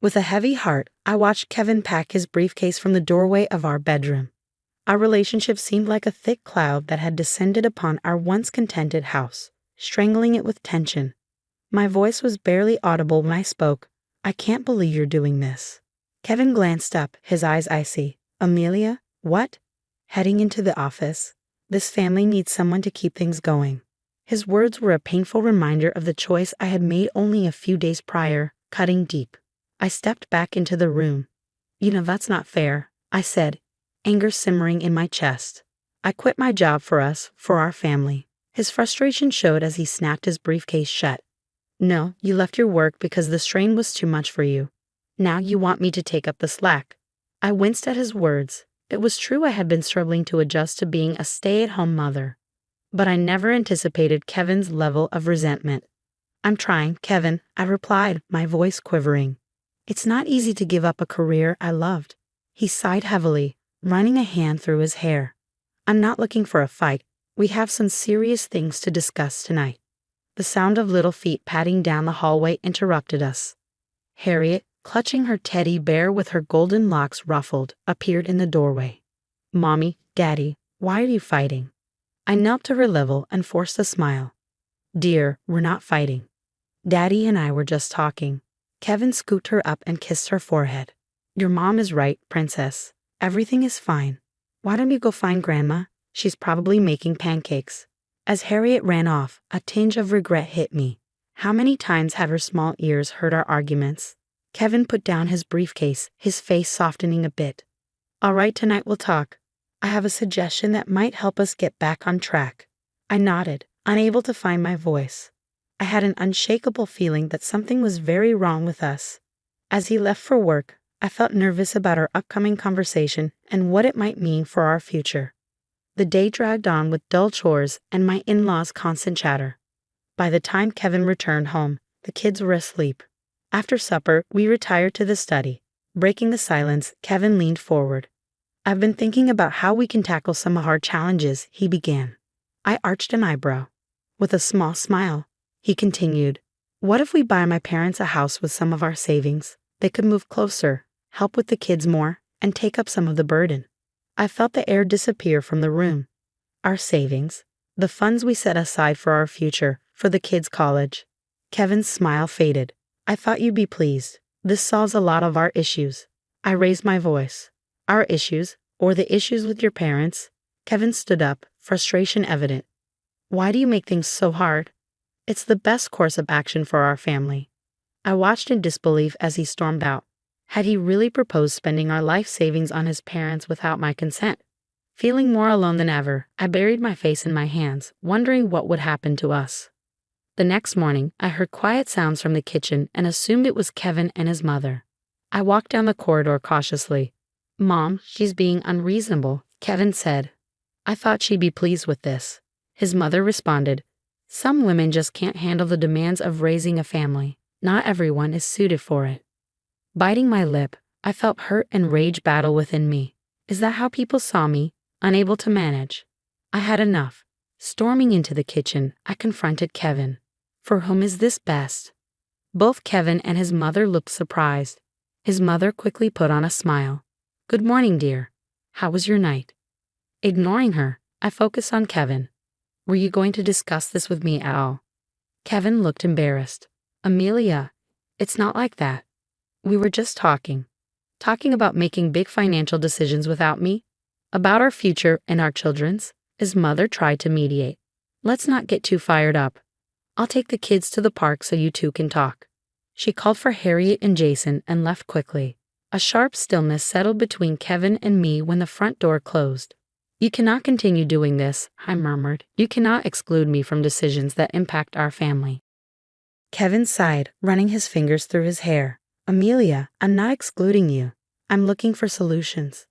With a heavy heart, I watched Kevin pack his briefcase from the doorway of our bedroom. Our relationship seemed like a thick cloud that had descended upon our once contented house, strangling it with tension. My voice was barely audible when I spoke. "I can't believe you're doing this." Kevin glanced up, his eyes icy. "Amelia? What?" Heading into the office. "This family needs someone to keep things going." His words were a painful reminder of the choice I had made only a few days prior, cutting deep. I stepped back into the room. That's not fair," I said, anger simmering in my chest. "I quit my job for us, for our family." His frustration showed as he snapped his briefcase shut. "No, you left your work because the strain was too much for you. Now you want me to take up the slack." I winced at his words. It was true I had been struggling to adjust to being a stay-at-home mother. But I never anticipated Kevin's level of resentment. "I'm trying, Kevin," I replied, my voice quivering. "It's not easy to give up a career I loved." He sighed heavily, running a hand through his hair. "I'm not looking for a fight. We have some serious things to discuss tonight." The sound of little feet padding down the hallway interrupted us. Harriet, clutching her teddy bear with her golden locks ruffled, appeared in the doorway. "Mommy, Daddy, why are you fighting?" I knelt to her level and forced a smile. "Dear, we're not fighting. Daddy and I were just talking." Kevin scooped her up and kissed her forehead. "Your mom is right, Princess. Everything is fine. Why don't you go find Grandma? She's probably making pancakes." As Harriet ran off, a tinge of regret hit me. How many times had her small ears heard our arguments? Kevin put down his briefcase, his face softening a bit. "All right, tonight we'll talk. I have a suggestion that might help us get back on track." I nodded, unable to find my voice. I had an unshakable feeling that something was very wrong with us. As he left for work, I felt nervous about our upcoming conversation and what it might mean for our future. The day dragged on with dull chores and my in-laws' constant chatter. By the time Kevin returned home, the kids were asleep. After supper, we retired to the study. Breaking the silence, Kevin leaned forward. "I've been thinking about how we can tackle some of our challenges," he began. I arched an eyebrow. With a small smile, he continued, "What if we buy my parents a house with some of our savings? They could move closer, help with the kids more, and take up some of the burden." I felt the air disappear from the room. Our savings, the funds we set aside for our future, for the kids' college. Kevin's smile faded. "I thought you'd be pleased. This solves a lot of our issues." I raised my voice. "Our issues, or the issues with your parents?" Kevin stood up, frustration evident. "Why do you make things so hard? It's the best course of action for our family." I watched in disbelief as he stormed out. Had he really proposed spending our life savings on his parents without my consent? Feeling more alone than ever, I buried my face in my hands, wondering what would happen to us. The next morning, I heard quiet sounds from the kitchen and assumed it was Kevin and his mother. I walked down the corridor cautiously. "Mom, she's being unreasonable," Kevin said. I thought she'd be pleased with this. His mother responded, "Some women just can't handle the demands of raising a family. Not everyone is suited for it." Biting my lip, I felt hurt and rage battle within me. Is that how people saw me, unable to manage? I had enough. Storming into the kitchen, I confronted Kevin. "For whom is this best?" Both Kevin and his mother looked surprised. His mother quickly put on a smile. "Good morning, dear. How was your night?" Ignoring her, I focused on Kevin. "Were you going to discuss this with me at all?" Kevin looked embarrassed. "Amelia, it's not like that. We were just talking. Talking about making big financial decisions without me. About our future and our children's." His mother tried to mediate. "Let's not get too fired up. I'll take the kids to the park so you two can talk." She called for Harriet and Jason and left quickly. A sharp stillness settled between Kevin and me when the front door closed. "You cannot continue doing this," I murmured. "You cannot exclude me from decisions that impact our family." Kevin sighed, running his fingers through his hair. "Amelia, I'm not excluding you. I'm looking for solutions."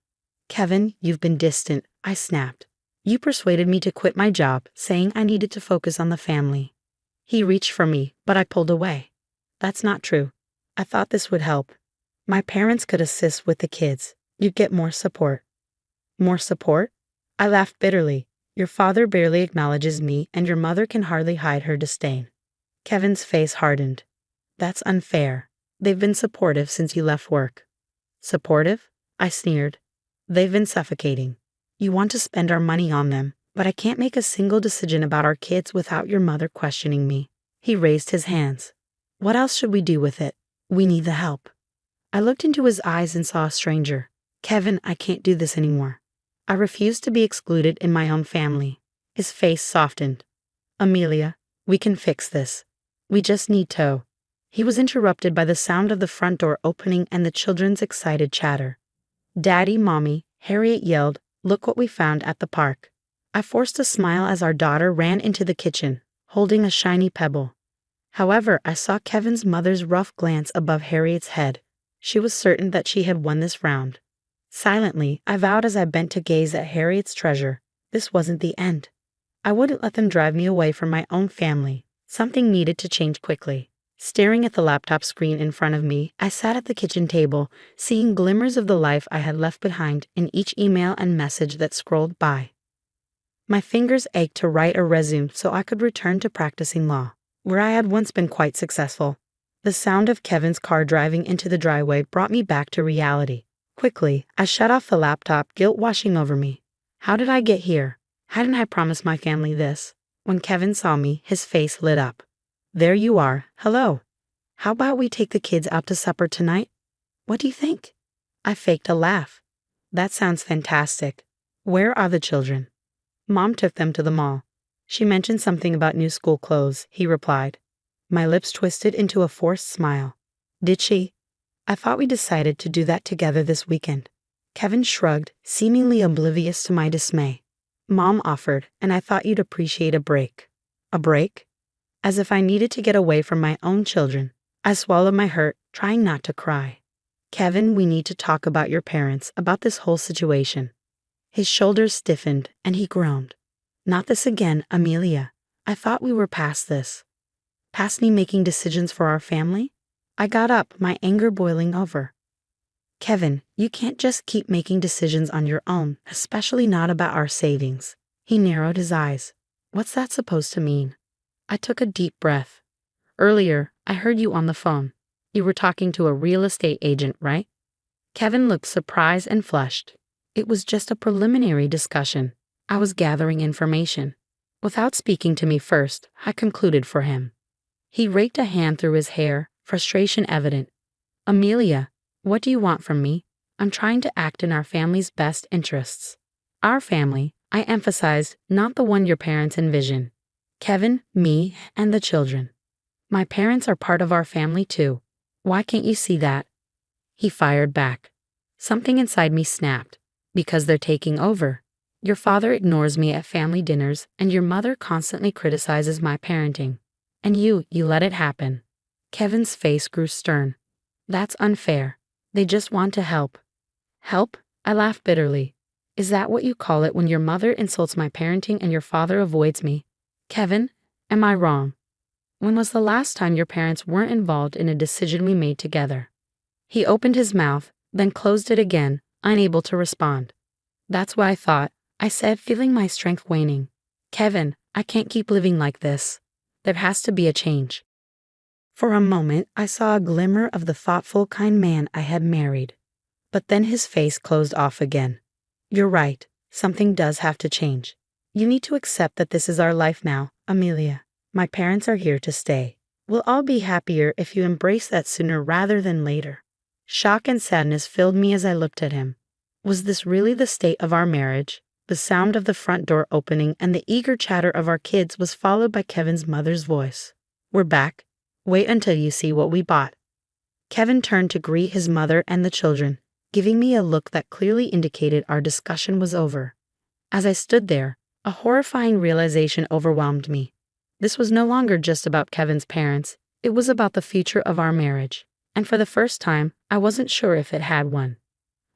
"Kevin, you've been distant," I snapped. "You persuaded me to quit my job, saying I needed to focus on the family." He reached for me, but I pulled away. "That's not true. I thought this would help. My parents could assist with the kids. You'd get more support." "More support?" I laughed bitterly. "Your father barely acknowledges me, and your mother can hardly hide her disdain." Kevin's face hardened. "That's unfair. They've been supportive since you left work. Supportive? I sneered. They've been suffocating. You want to spend our money on them, but I can't make a single decision about our kids without your mother questioning me. He raised his hands. What else should we do with it? We need the help. I looked into his eyes and saw a stranger. Kevin, I can't do this anymore. I refuse to be excluded in my own family. His face softened. Amelia, we can fix this. We just need to. He was interrupted by the sound of the front door opening and the children's excited chatter. Daddy, Mommy, Harriet yelled, look what we found at the park. I forced a smile as our daughter ran into the kitchen, holding a shiny pebble. However, I saw Kevin's mother's rough glance above Harriet's head. She was certain that she had won this round. Silently, I vowed as I bent to gaze at Harriet's treasure, this wasn't the end. I wouldn't let them drive me away from my own family. Something needed to change quickly. Staring at the laptop screen in front of me, I sat at the kitchen table, seeing glimmers of the life I had left behind in each email and message that scrolled by. My fingers ached to write a resume so I could return to practicing law, where I had once been quite successful. The sound of Kevin's car driving into the driveway brought me back to reality. Quickly, I shut off the laptop, guilt washing over me. How did I get here? Hadn't I promised my family this? When Kevin saw me, his face lit up. There you are. Hello. How about we take the kids out to supper tonight? What do you think? I faked a laugh. That sounds fantastic. Where are the children? Mom took them to the mall. She mentioned something about new school clothes, he replied. My lips twisted into a forced smile. Did she? I thought we decided to do that together this weekend. Kevin shrugged, seemingly oblivious to my dismay. Mom offered, and I thought you'd appreciate a break. A break? As if I needed to get away from my own children. I swallowed my hurt, trying not to cry. Kevin, we need to talk about your parents, about this whole situation. His shoulders stiffened, and he groaned. Not this again, Amelia. I thought we were past this. Past me making decisions for our family? I got up, my anger boiling over. Kevin, you can't just keep making decisions on your own, especially not about our savings. He narrowed his eyes. What's that supposed to mean? I took a deep breath. Earlier, I heard you on the phone. You were talking to a real estate agent, right? Kevin looked surprised and flushed. It was just a preliminary discussion. I was gathering information. Without speaking to me first, I concluded for him. He raked a hand through his hair, frustration evident. Amelia, what do you want from me? I'm trying to act in our family's best interests. Our family, I emphasized, not the one your parents envision. Kevin, me, and the children. My parents are part of our family too. Why can't you see that? He fired back. Something inside me snapped. Because they're taking over. Your father ignores me at family dinners, and your mother constantly criticizes my parenting. And you let it happen. Kevin's face grew stern. That's unfair. They just want to help. Help? I laughed bitterly. Is that what you call it when your mother insults my parenting and your father avoids me? Kevin, am I wrong? When was the last time your parents weren't involved in a decision we made together? He opened his mouth, then closed it again, unable to respond. That's what I thought, I said, feeling my strength waning. Kevin, I can't keep living like this. There has to be a change. For a moment, I saw a glimmer of the thoughtful, kind man I had married. But then his face closed off again. You're right, something does have to change. You need to accept that this is our life now, Amelia. My parents are here to stay. We'll all be happier if you embrace that sooner rather than later. Shock and sadness filled me as I looked at him. Was this really the state of our marriage? The sound of the front door opening and the eager chatter of our kids was followed by Kevin's mother's voice. We're back. Wait until you see what we bought. Kevin turned to greet his mother and the children, giving me a look that clearly indicated our discussion was over. As I stood there, a horrifying realization overwhelmed me. This was no longer just about Kevin's parents, it was about the future of our marriage. And for the first time, I wasn't sure if it had one.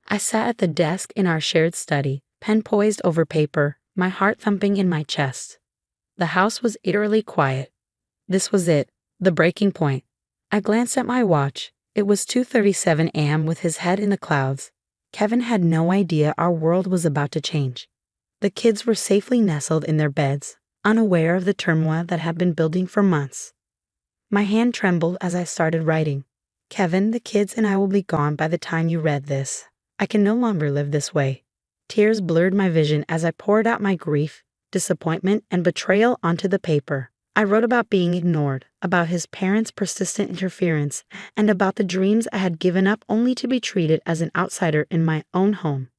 I sat at the desk in our shared study, pen poised over paper, my heart thumping in my chest. The house was eerily quiet. This was it, the breaking point. I glanced at my watch. It was 2:37 a.m. with his head in the clouds. Kevin had no idea our world was about to change. The kids were safely nestled in their beds, unaware of the turmoil that had been building for months. My hand trembled as I started writing. Kevin, the kids and I will be gone by the time you read this. I can no longer live this way. Tears blurred my vision as I poured out my grief, disappointment, and betrayal onto the paper. I wrote about being ignored, about his parents' persistent interference, and about the dreams I had given up only to be treated as an outsider in my own home.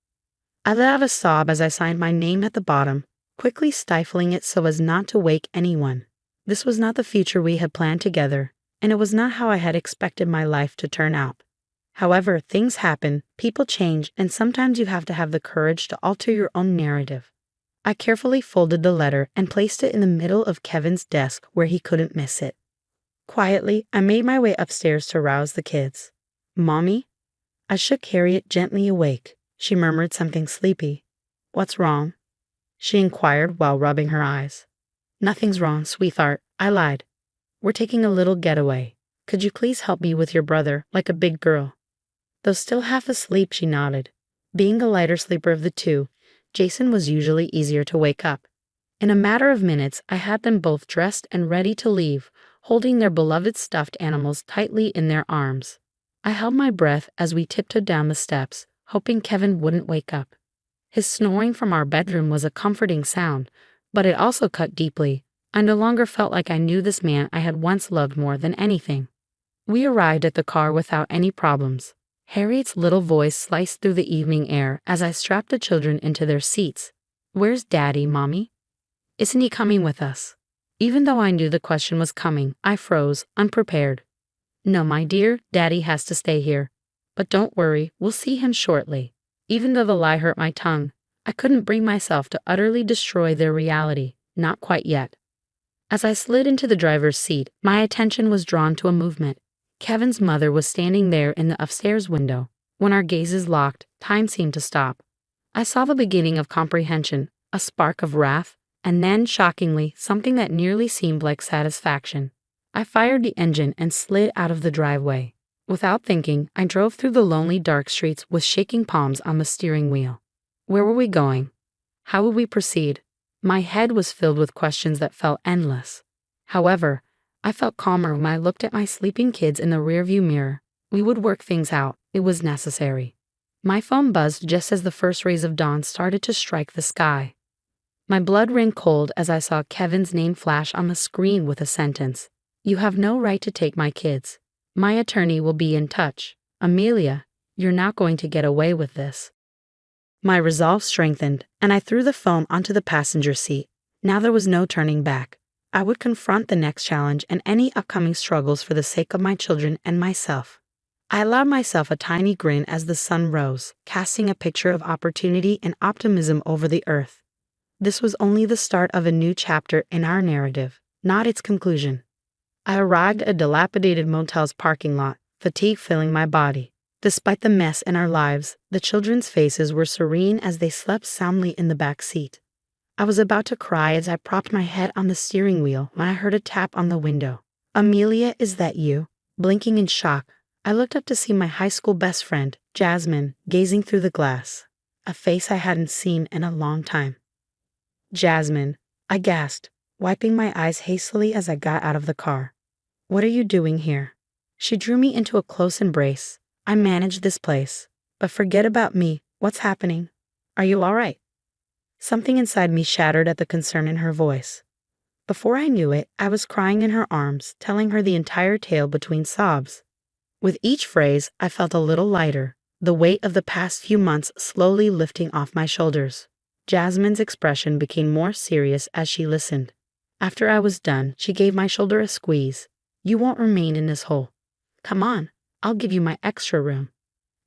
I let out a sob as I signed my name at the bottom, quickly stifling it so as not to wake anyone. This was not the future we had planned together, and it was not how I had expected my life to turn out. However, things happen, people change, and sometimes you have to have the courage to alter your own narrative. I carefully folded the letter and placed it in the middle of Kevin's desk where he couldn't miss it. Quietly, I made my way upstairs to rouse the kids. "Mommy?" I shook Harriet gently awake. She murmured something sleepy. "What's wrong?" she inquired while rubbing her eyes. "Nothing's wrong, sweetheart. I lied. We're taking a little getaway. Could you please help me with your brother, like a big girl?" Though still half asleep, she nodded. Being the lighter sleeper of the two, Jason was usually easier to wake up. In a matter of minutes, I had them both dressed and ready to leave, holding their beloved stuffed animals tightly in their arms. I held my breath as we tiptoed down the steps, hoping Kevin wouldn't wake up. His snoring from our bedroom was a comforting sound, but it also cut deeply. I no longer felt like I knew this man I had once loved more than anything. We arrived at the car without any problems. Harriet's little voice sliced through the evening air as I strapped the children into their seats. "Where's Daddy, Mommy? Isn't he coming with us?" Even though I knew the question was coming, I froze, unprepared. "No, my dear, Daddy has to stay here. But don't worry, we'll see him shortly." Even though the lie hurt my tongue, I couldn't bring myself to utterly destroy their reality, not quite yet. As I slid into the driver's seat, my attention was drawn to a movement. Kevin's mother was standing there in the upstairs window. When our gazes locked, time seemed to stop. I saw the beginning of comprehension, a spark of wrath, and then, shockingly, something that nearly seemed like satisfaction. I fired the engine and slid out of the driveway. Without thinking, I drove through the lonely dark streets with shaking palms on the steering wheel. Where were we going? How would we proceed? My head was filled with questions that felt endless. However, I felt calmer when I looked at my sleeping kids in the rearview mirror. We would work things out. It was necessary. My phone buzzed just as the first rays of dawn started to strike the sky. My blood ran cold as I saw Kevin's name flash on the screen with a sentence. "You have no right to take my kids. My attorney will be in touch. Amelia, you're not going to get away with this." My resolve strengthened, and I threw the phone onto the passenger seat. Now there was no turning back. I would confront the next challenge and any upcoming struggles for the sake of my children and myself. I allowed myself a tiny grin as the sun rose, casting a picture of opportunity and optimism over the earth. This was only the start of a new chapter in our narrative, not its conclusion. I arrived at a dilapidated motel's parking lot, fatigue filling my body. Despite the mess in our lives, the children's faces were serene as they slept soundly in the back seat. I was about to cry as I propped my head on the steering wheel when I heard a tap on the window. "Amelia, is that you?" Blinking in shock, I looked up to see my high school best friend, Jasmine, gazing through the glass, a face I hadn't seen in a long time. "Jasmine," I gasped, wiping my eyes hastily as I got out of the car. "What are you doing here?" She drew me into a close embrace. "I manage this place. But forget about me. What's happening? Are you all right?" Something inside me shattered at the concern in her voice. Before I knew it, I was crying in her arms, telling her the entire tale between sobs. With each phrase, I felt a little lighter, the weight of the past few months slowly lifting off my shoulders. Jasmine's expression became more serious as she listened. After I was done, she gave my shoulder a squeeze. "You won't remain in this hole. Come on, I'll give you my extra room."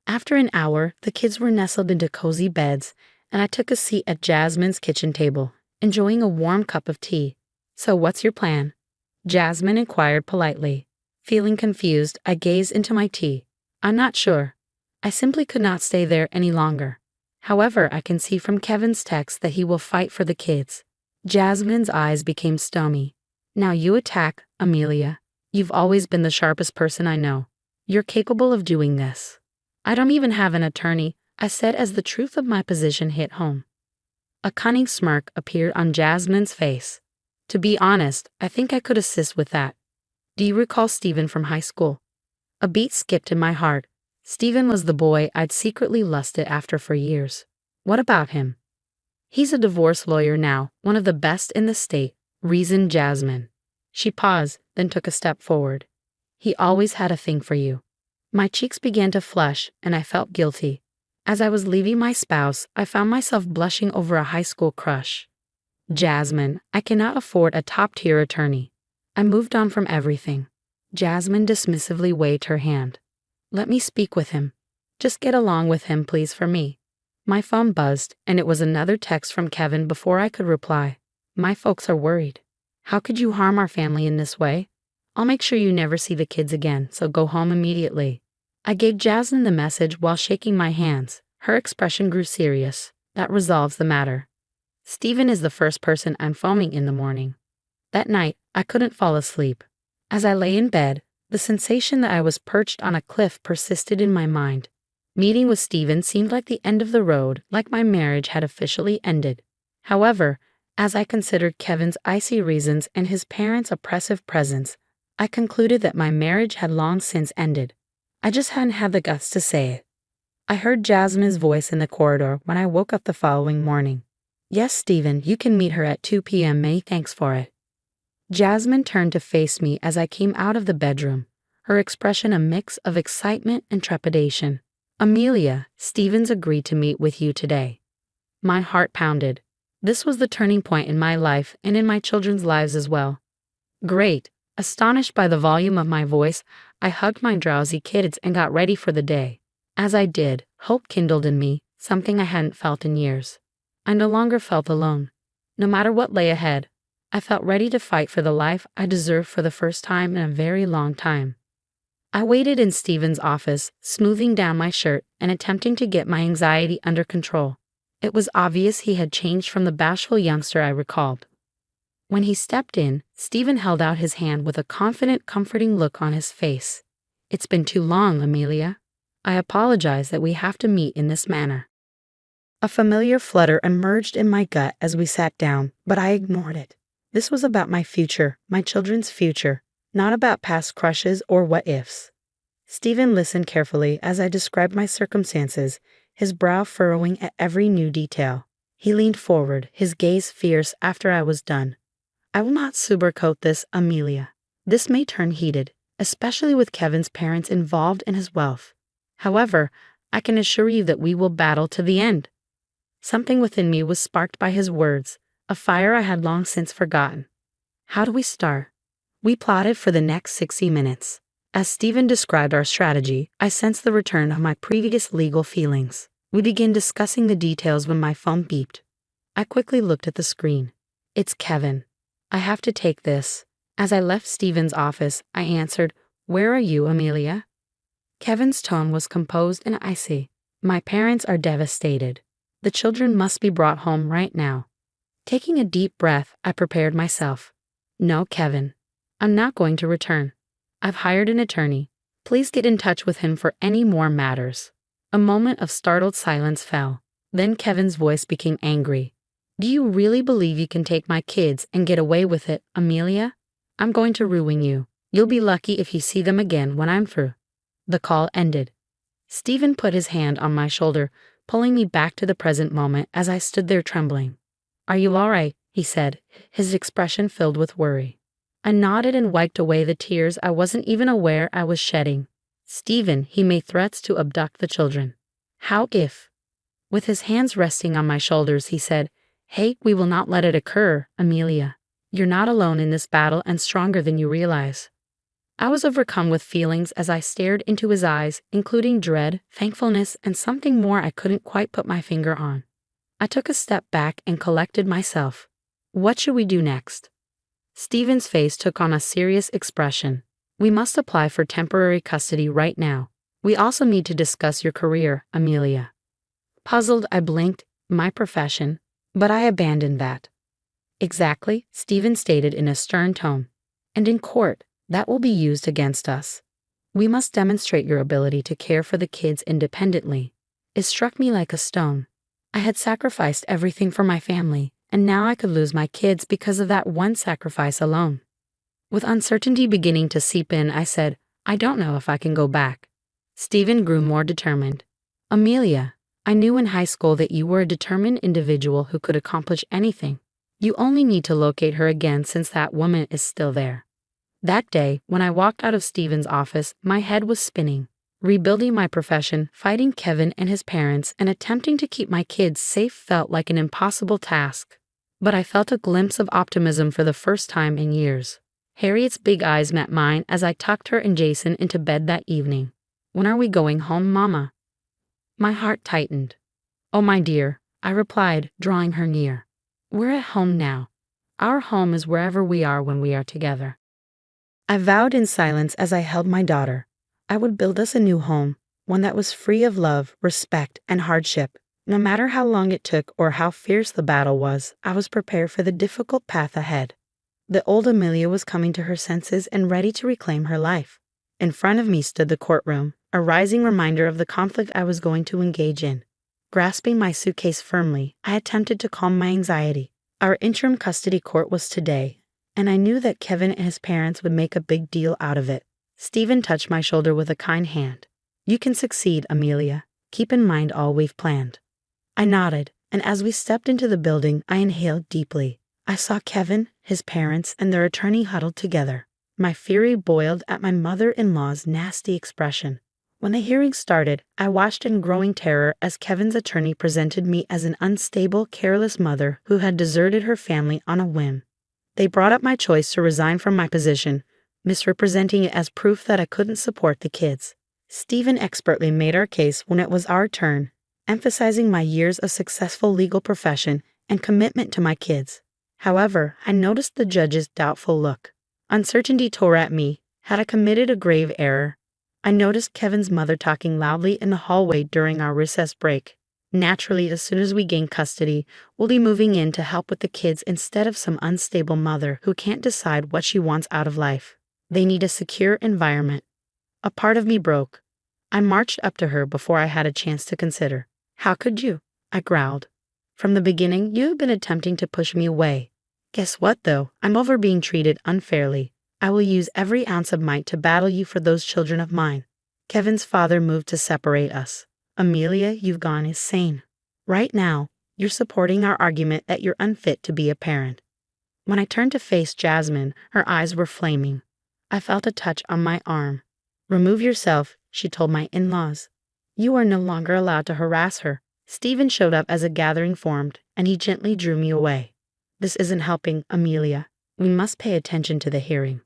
After an hour, the kids were nestled into cozy beds, and I took a seat at Jasmine's kitchen table, enjoying a warm cup of tea. "So what's your plan?" Jasmine inquired politely. Feeling confused, I gazed into my tea. "I'm not sure. I simply could not stay there any longer. However, I can see from Kevin's text that he will fight for the kids." Jasmine's eyes became stony. "Now you attack, Amelia. You've always been the sharpest person I know. You're capable of doing this." "I don't even have an attorney," I said as the truth of my position hit home. A cunning smirk appeared on Jasmine's face. "To be honest, I think I could assist with that. Do you recall Stephen from high school?" A beat skipped in my heart. Stephen was the boy I'd secretly lusted after for years. What about him? He's a divorce lawyer now, one of the best in the state, reasoned Jasmine. She paused, then took a step forward. He always had a thing for you. My cheeks began to flush, and I felt guilty. As I was leaving my spouse, I found myself blushing over a high school crush. Jasmine, I cannot afford a top-tier attorney. I moved on from everything. Jasmine dismissively waved her hand. Let me speak with him. Just get along with him, please, for me. My phone buzzed, and it was another text from Kevin before I could reply. My folks are worried. How could you harm our family in this way? I'll make sure you never see the kids again, so go home immediately. I gave Jasmine the message while shaking my hands. Her expression grew serious. That resolves the matter. Stephen is the first person I'm phoning in the morning. That night, I couldn't fall asleep. As I lay in bed, the sensation that I was perched on a cliff persisted in my mind. Meeting with Stephen seemed like the end of the road, like my marriage had officially ended. However, as I considered Kevin's icy reasons and his parents' oppressive presence, I concluded that my marriage had long since ended. I just hadn't had the guts to say it. I heard Jasmine's voice in the corridor when I woke up the following morning. Yes, Stephen, you can meet her at 2 p.m. Many thanks for it. Jasmine turned to face me as I came out of the bedroom, her expression a mix of excitement and trepidation. Amelia, Stephen's agreed to meet with you today. My heart pounded. This was the turning point in my life and in my children's lives as well. Great. Astonished by the volume of my voice, I hugged my drowsy kids and got ready for the day. As I did, hope kindled in me, something I hadn't felt in years. I no longer felt alone. No matter what lay ahead, I felt ready to fight for the life I deserved for the first time in a very long time. I waited in Stephen's office, smoothing down my shirt and attempting to get my anxiety under control. It was obvious he had changed from the bashful youngster I recalled. When he stepped in, Stephen held out his hand with a confident, comforting look on his face. It's been too long, Amelia. I apologize that we have to meet in this manner. A familiar flutter emerged in my gut as we sat down, but I ignored it. This was about my future, my children's future, not about past crushes or what-ifs. Stephen listened carefully as I described my circumstances, his brow furrowing at every new detail. He leaned forward, his gaze fierce after I was done. I will not sugarcoat this, Amelia. This may turn heated, especially with Kevin's parents involved in his wealth. However, I can assure you that we will battle to the end. Something within me was sparked by his words, a fire I had long since forgotten. How do we start? We plotted for the next 60 minutes. As Stephen described our strategy, I sensed the return of my previous legal feelings. We began discussing the details when my phone beeped. I quickly looked at the screen. It's Kevin. I have to take this. As I left Stephen's office, I answered, Where are you, Amelia? Kevin's tone was composed and icy. My parents are devastated. The children must be brought home right now. Taking a deep breath, I prepared myself. No, Kevin. I'm not going to return. I've hired an attorney. Please get in touch with him for any more matters. A moment of startled silence fell. Then Kevin's voice became angry. Do you really believe you can take my kids and get away with it, Amelia? I'm going to ruin you. You'll be lucky if you see them again when I'm through. The call ended. Stephen put his hand on my shoulder, pulling me back to the present moment as I stood there trembling. Are you all right? He said, his expression filled with worry. I nodded and wiped away the tears I wasn't even aware I was shedding. Stephen, he made threats to abduct the children. How if? With his hands resting on my shoulders, he said, Hey, we will not let it occur, Amelia. You're not alone in this battle and stronger than you realize. I was overcome with feelings as I stared into his eyes, including dread, thankfulness, and something more I couldn't quite put my finger on. I took a step back and collected myself. What should we do next? Stephen's face took on a serious expression. We must apply for temporary custody right now. We also need to discuss your career, Amelia. Puzzled, I blinked. My profession. But I abandoned that. Exactly, Stephen stated in a stern tone. And in court, that will be used against us. We must demonstrate your ability to care for the kids independently. It struck me like a stone. I had sacrificed everything for my family, and now I could lose my kids because of that one sacrifice alone. With uncertainty beginning to seep in, I said, I don't know if I can go back. Stephen grew more determined. Amelia, I knew in high school that you were a determined individual who could accomplish anything. You only need to locate her again since that woman is still there. That day, when I walked out of Stephen's office, my head was spinning. Rebuilding my profession, fighting Kevin and his parents, and attempting to keep my kids safe felt like an impossible task. But I felt a glimpse of optimism for the first time in years. Harriet's big eyes met mine as I tucked her and Jason into bed that evening. When are we going home, Mama? My heart tightened. Oh, my dear, I replied, drawing her near. We're at home now. Our home is wherever we are when we are together. I vowed in silence as I held my daughter. I would build us a new home, one that was free of love, respect, and hardship. No matter how long it took or how fierce the battle was, I was prepared for the difficult path ahead. The old Amelia was coming to her senses and ready to reclaim her life. In front of me stood the courtroom, a rising reminder of the conflict I was going to engage in. Grasping my suitcase firmly, I attempted to calm my anxiety. Our interim custody court was today, and I knew that Kevin and his parents would make a big deal out of it. Stephen touched my shoulder with a kind hand. You can succeed, Amelia. Keep in mind all we've planned. I nodded, and as we stepped into the building, I inhaled deeply. I saw Kevin, his parents, and their attorney huddled together. My fury boiled at my mother-in-law's nasty expression. When the hearing started, I watched in growing terror as Kevin's attorney presented me as an unstable, careless mother who had deserted her family on a whim. They brought up my choice to resign from my position, misrepresenting it as proof that I couldn't support the kids. Stephen expertly made our case when it was our turn, emphasizing my years of successful legal profession and commitment to my kids. However, I noticed the judge's doubtful look. Uncertainty tore at me. Had I committed a grave error? I noticed Kevin's mother talking loudly in the hallway during our recess break. Naturally, as soon as we gain custody, we'll be moving in to help with the kids instead of some unstable mother who can't decide what she wants out of life. They need a secure environment. A part of me broke. I marched up to her before I had a chance to consider. How could you? I growled. From the beginning, you have been attempting to push me away. Guess what, though? I'm over being treated unfairly. I will use every ounce of might to battle you for those children of mine. Kevin's father moved to separate us. Amelia, you've gone insane. Right now, you're supporting our argument that you're unfit to be a parent. When I turned to face Jasmine, her eyes were flaming. I felt a touch on my arm. Remove yourself, she told my in-laws. You are no longer allowed to harass her. Stephen showed up as a gathering formed, and he gently drew me away. This isn't helping, Amelia. We must pay attention to the hearing.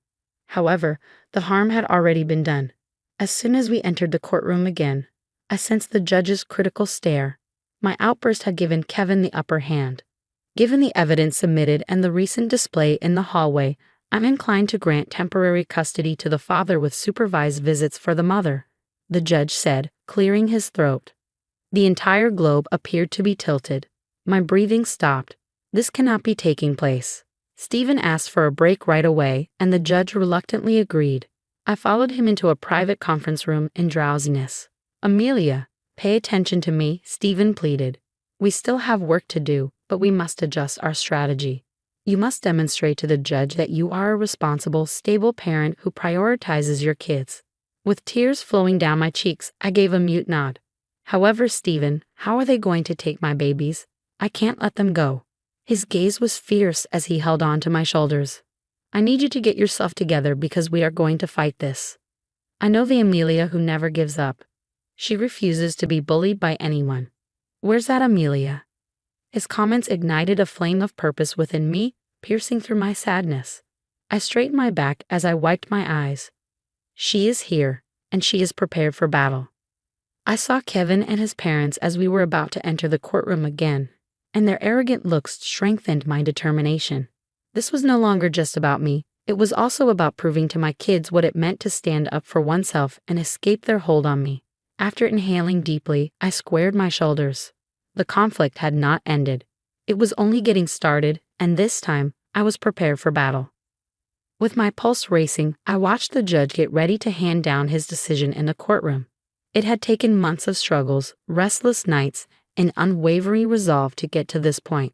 However, the harm had already been done. As soon as we entered the courtroom again, I sensed the judge's critical stare. My outburst had given Kevin the upper hand. Given the evidence submitted and the recent display in the hallway, I'm inclined to grant temporary custody to the father with supervised visits for the mother, the judge said, clearing his throat. The entire globe appeared to be tilted. My breathing stopped. This cannot be taking place. Stephen asked for a break right away, and the judge reluctantly agreed. I followed him into a private conference room in drowsiness. Amelia, pay attention to me, Stephen pleaded. We still have work to do, but we must adjust our strategy. You must demonstrate to the judge that you are a responsible, stable parent who prioritizes your kids. With tears flowing down my cheeks, I gave a mute nod. However, Stephen, how are they going to take my babies? I can't let them go. His gaze was fierce as he held on to my shoulders. I need you to get yourself together because we are going to fight this. I know the Amelia who never gives up. She refuses to be bullied by anyone. Where's that Amelia? His comments ignited a flame of purpose within me, piercing through my sadness. I straightened my back as I wiped my eyes. She is here, and she is prepared for battle. I saw Kevin and his parents as we were about to enter the courtroom again, and their arrogant looks strengthened my determination. This was no longer just about me. It was also about proving to my kids what it meant to stand up for oneself and escape their hold on me. After inhaling deeply, I squared my shoulders. The conflict had not ended. It was only getting started, and this time, I was prepared for battle. With my pulse racing, I watched the judge get ready to hand down his decision in the courtroom. It had taken months of struggles, restless nights, and unwavering resolve to get to this point.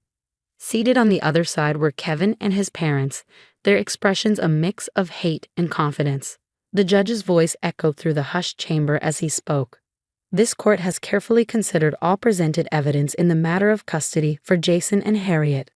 Seated on the other side were Kevin and his parents, their expressions a mix of hate and confidence. The judge's voice echoed through the hushed chamber as he spoke. This court has carefully considered all presented evidence in the matter of custody for Jason and Harriet.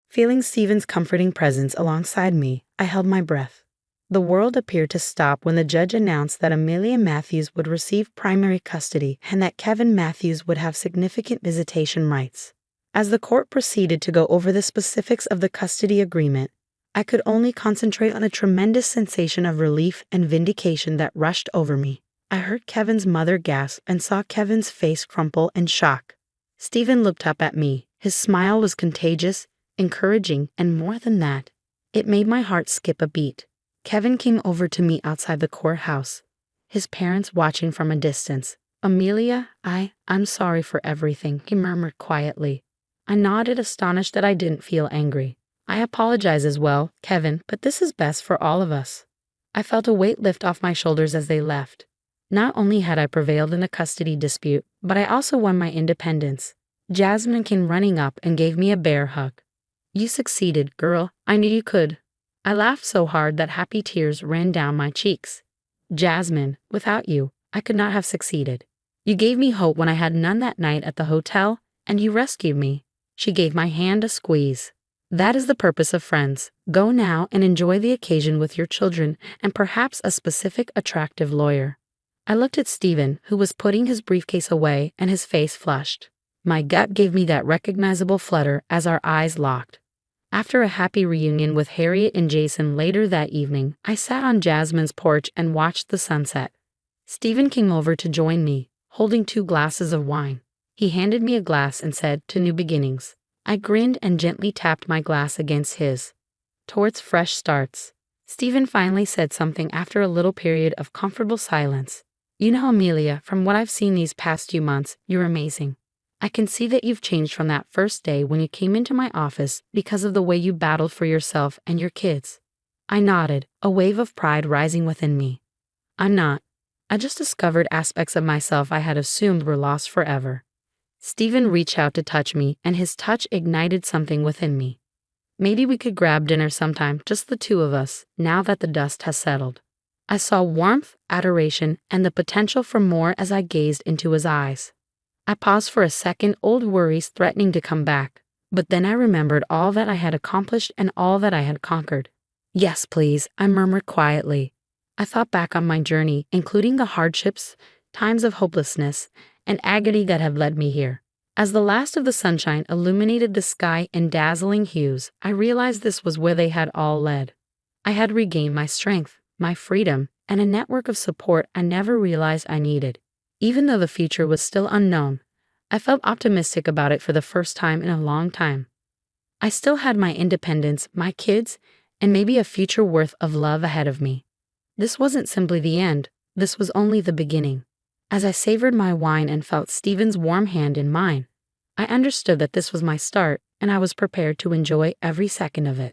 Feeling Stephen's comforting presence alongside me, I held my breath. The world appeared to stop when the judge announced that Amelia Matthews would receive primary custody and that Kevin Matthews would have significant visitation rights. As the court proceeded to go over the specifics of the custody agreement, I could only concentrate on a tremendous sensation of relief and vindication that rushed over me. I heard Kevin's mother gasp and saw Kevin's face crumple in shock. Stephen looked up at me. His smile was contagious, encouraging, and more than that, it made my heart skip a beat. Kevin came over to me outside the courthouse, his parents watching from a distance. "Amelia, I'm sorry for everything," he murmured quietly. I nodded, astonished that I didn't feel angry. "I apologize as well, Kevin, but this is best for all of us." I felt a weight lift off my shoulders as they left. Not only had I prevailed in a custody dispute, but I also won my independence. Jasmine came running up and gave me a bear hug. "You succeeded, girl. I knew you could." I laughed so hard that happy tears ran down my cheeks. "Jasmine, without you, I could not have succeeded. You gave me hope when I had none that night at the hotel, and you rescued me." She gave my hand a squeeze. "That is the purpose of friends. Go now and enjoy the occasion with your children and perhaps a specific attractive lawyer." I looked at Stephen, who was putting his briefcase away, and his face flushed. My gut gave me that recognizable flutter as our eyes locked. After a happy reunion with Harriet and Jason later that evening, I sat on Jasmine's porch and watched the sunset. Stephen came over to join me, holding 2 glasses of wine. He handed me a glass and said, "To new beginnings." I grinned and gently tapped my glass against his. "Towards fresh starts." Stephen finally said something after a little period of comfortable silence. "You know, Amelia, from what I've seen these past few months, you're amazing. I can see that you've changed from that first day when you came into my office because of the way you battled for yourself and your kids." I nodded, a wave of pride rising within me. "I'm not. I just discovered aspects of myself I had assumed were lost forever." Stephen reached out to touch me, and his touch ignited something within me. "Maybe we could grab dinner sometime, just the 2 of us, now that the dust has settled." I saw warmth, adoration, and the potential for more as I gazed into his eyes. I paused for a second, old worries threatening to come back, but then I remembered all that I had accomplished and all that I had conquered. "Yes, please," I murmured quietly. I thought back on my journey, including the hardships, times of hopelessness, and agony that have led me here. As the last of the sunshine illuminated the sky in dazzling hues, I realized this was where they had all led. I had regained my strength, my freedom, and a network of support I never realized I needed. Even though the future was still unknown, I felt optimistic about it for the first time in a long time. I still had my independence, my kids, and maybe a future worth of love ahead of me. This wasn't simply the end, this was only the beginning. As I savored my wine and felt Stephen's warm hand in mine, I understood that this was my start, and I was prepared to enjoy every second of it.